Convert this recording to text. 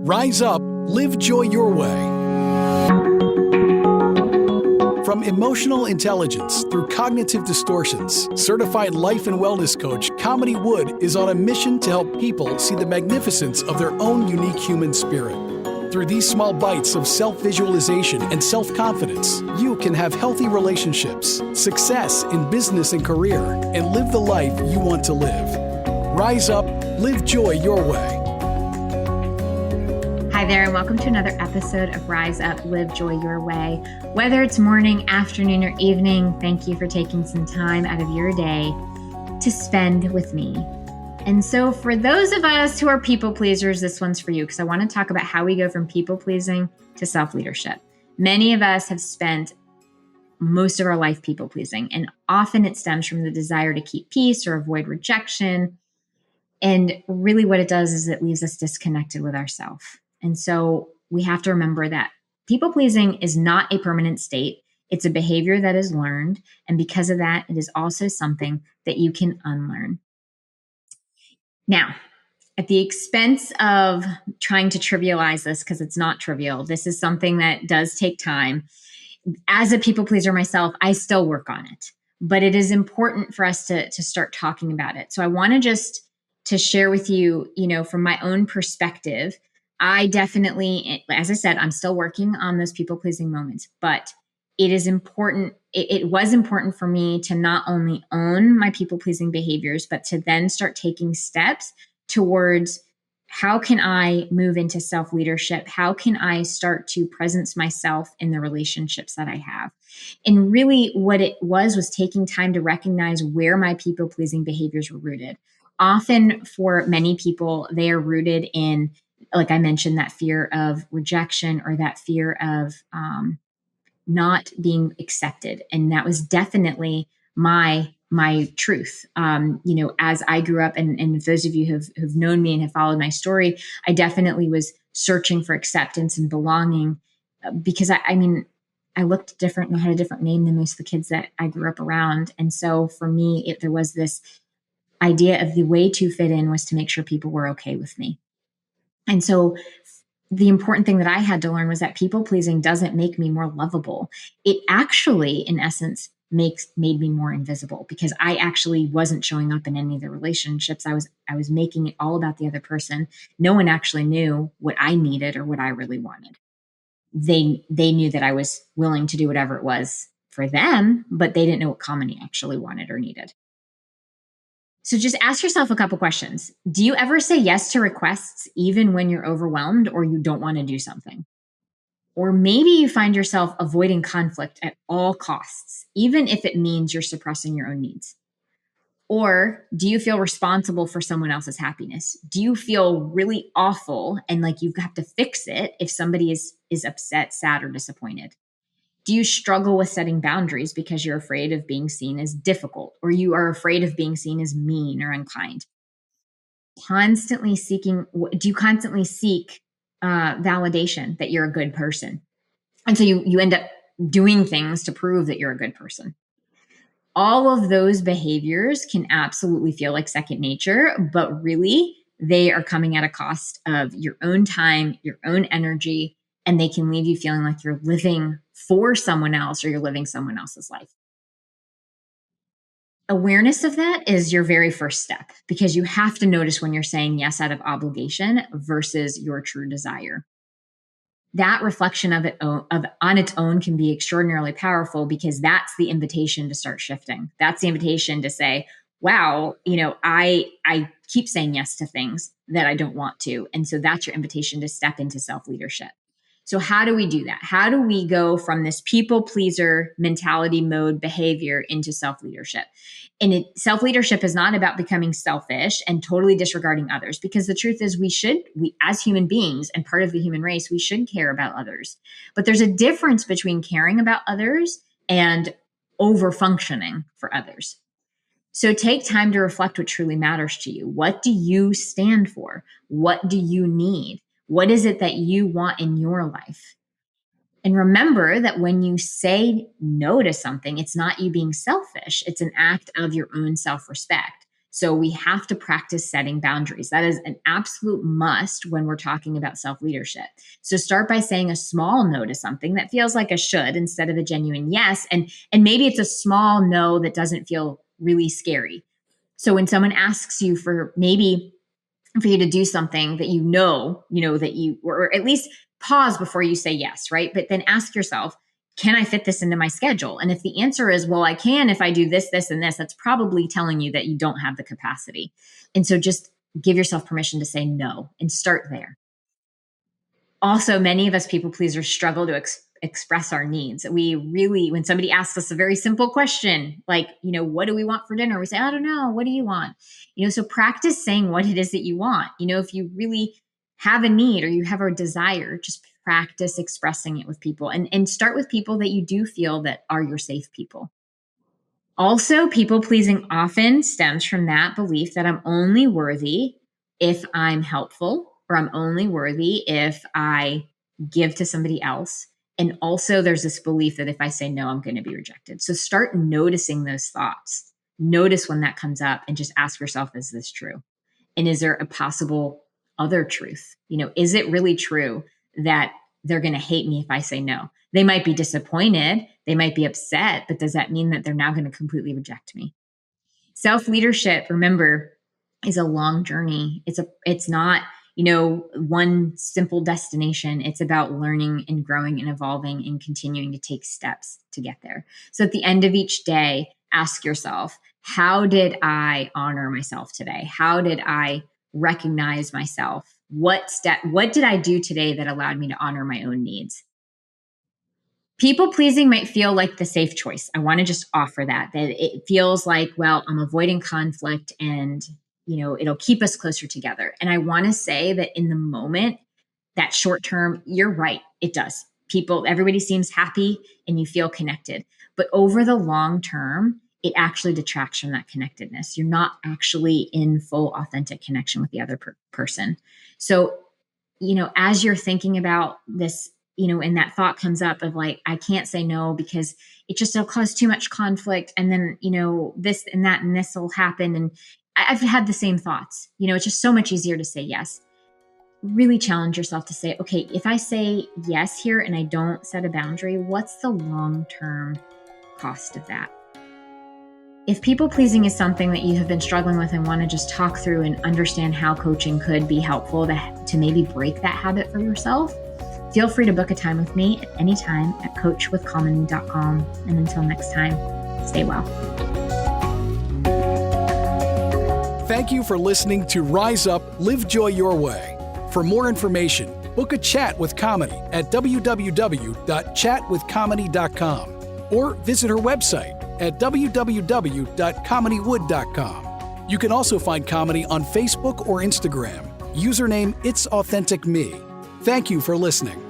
Rise up, live joy your way. From emotional intelligence through cognitive distortions, certified life and wellness coach Kamini Wood is on a mission to help people see the magnificence of their own unique human spirit. Through these small bites of self-visualization and self-confidence, you can have healthy relationships, success in business and career, and live the life you want to live. Rise up, live joy your way. Hi there, and welcome to another episode of Rise Up, Live Joy Your Way. Whether it's morning, afternoon, or evening, thank you for taking some time out of your day to spend with me. And so for those of us who are people pleasers, this one's for you, because I want to talk about how we go from people pleasing to self-leadership. Many of us have spent most of our life people pleasing, and often it stems from the desire to keep peace or avoid rejection. And really what it does is it leaves us disconnected with ourselves. And so we have to remember that people pleasing is not a permanent state. It's a behavior that is learned. And because of that, it is also something that you can unlearn. Now, at the expense of trying to trivialize this, because it's not trivial, this is something that does take time. As a people pleaser myself, I still work on it. But it is important for us to start talking about it. So I want to share with you, from my own perspective, I definitely, as I said, I'm still working on those people-pleasing moments, but it is important. It was important for me to not only own my people-pleasing behaviors, but to then start taking steps towards how can I move into self-leadership? How can I start to presence myself in the relationships that I have? And really what it was taking time to recognize where my people-pleasing behaviors were rooted. Often for many people, they are rooted in, like I mentioned, that fear of rejection or that fear of not being accepted. And that was definitely my truth. As I grew up, and those of you who've known me and have followed my story, I definitely was searching for acceptance and belonging because I looked different and I had a different name than most of the kids that I grew up around. And so for me, there was this idea of the way to fit in was to make sure people were okay with me. And so the important thing that I had to learn was that people pleasing doesn't make me more lovable. It actually, in essence, made me more invisible because I actually wasn't showing up in any of the relationships. I was making it all about the other person. No one actually knew what I needed or what I really wanted. They knew that I was willing to do whatever it was for them, but they didn't know what Kamini actually wanted or needed. So just ask yourself a couple questions. Do you ever say yes to requests even when you're overwhelmed or you don't want to do something? Or maybe you find yourself avoiding conflict at all costs, even if it means you're suppressing your own needs. Or do you feel responsible for someone else's happiness? Do you feel really awful and like you have to fix it if somebody is upset, sad, or disappointed? Do you struggle with setting boundaries because you're afraid of being seen as difficult, or you are afraid of being seen as mean or unkind? Do you constantly seek validation that you're a good person? And so you end up doing things to prove that you're a good person. All of those behaviors can absolutely feel like second nature, but really they are coming at a cost of your own time, your own energy, and they can leave you feeling like you're living for someone else or you're living someone else's life. Awareness of that is your very first step because you have to notice when you're saying yes out of obligation versus your true desire. That reflection of on its own can be extraordinarily powerful because that's the invitation to start shifting. That's the invitation to say, wow, I keep saying yes to things that I don't want to. And so that's your invitation to step into self-leadership. So how do we do that? How do we go from this people pleaser mentality mode behavior into self-leadership? And self-leadership is not about becoming selfish and totally disregarding others, because the truth is we as human beings and part of the human race, we should care about others. But there's a difference between caring about others and over-functioning for others. So take time to reflect what truly matters to you. What do you stand for? What do you need? What is it that you want in your life? And remember that when you say no to something, it's not you being selfish. It's an act of your own self-respect. So we have to practice setting boundaries. That is an absolute must when we're talking about self-leadership. So start by saying a small no to something that feels like a should instead of a genuine yes. And maybe it's a small no that doesn't feel really scary. So when someone asks you for you to do something that that you, or at least pause before you say yes, right? But then ask yourself, can I fit this into my schedule? And if the answer is, well, I can if I do this, this, and this, that's probably telling you that you don't have the capacity. And so just give yourself permission to say no and start there. Also, many of us people pleasers struggle to express our needs. We really, when somebody asks us a very simple question, like, what do we want for dinner? We say, I don't know. What do you want? So practice saying what it is that you want. If you really have a need or you have a desire, just practice expressing it with people and start with people that you do feel that are your safe people. Also, people pleasing often stems from that belief that I'm only worthy if I'm helpful, or I'm only worthy if I give to somebody else. And also, there's this belief that if I say no, I'm going to be rejected. So start noticing those thoughts. Notice when that comes up and just ask yourself, is this true? And is there a possible other truth? Is it really true that they're going to hate me if I say no? They might be disappointed. They might be upset, but does that mean that they're now going to completely reject me? Self-leadership, remember, is a long journey. It's not, one simple destination. It's about learning and growing and evolving and continuing to take steps to get there. So at the end of each day, ask yourself, how did I honor myself today? How did I recognize myself? What did I do today that allowed me to honor my own needs? People pleasing might feel like the safe choice. I want to just offer that it feels like, well, I'm avoiding conflict and, it'll keep us closer together. And I want to say that in the moment, that short term, you're right. It does. Everybody seems happy and you feel connected. But over the long term, it actually detracts from that connectedness. You're not actually in full authentic connection with the other person. So, as you're thinking about this, and that thought comes up of like, I can't say no because it'll cause too much conflict. And then, this and that, and this will happen. And I've had the same thoughts. It's just so much easier to say yes. Really challenge yourself to say, okay, if I say yes here and I don't set a boundary, what's the long-term cost of that? If people pleasing is something that you have been struggling with and want to just talk through and understand how coaching could be helpful to maybe break that habit for yourself, feel free to book a time with me at any time at coachwithkamini.com. And until next time, stay well. Thank you for listening to Rise Up, Live Joy Your Way. For more information, book a chat with Kamini at www.chatwithkamini.com or visit her website at www.kaminiwood.com. You can also find Kamini on Facebook or Instagram. Username It's Authentic Me. Thank you for listening.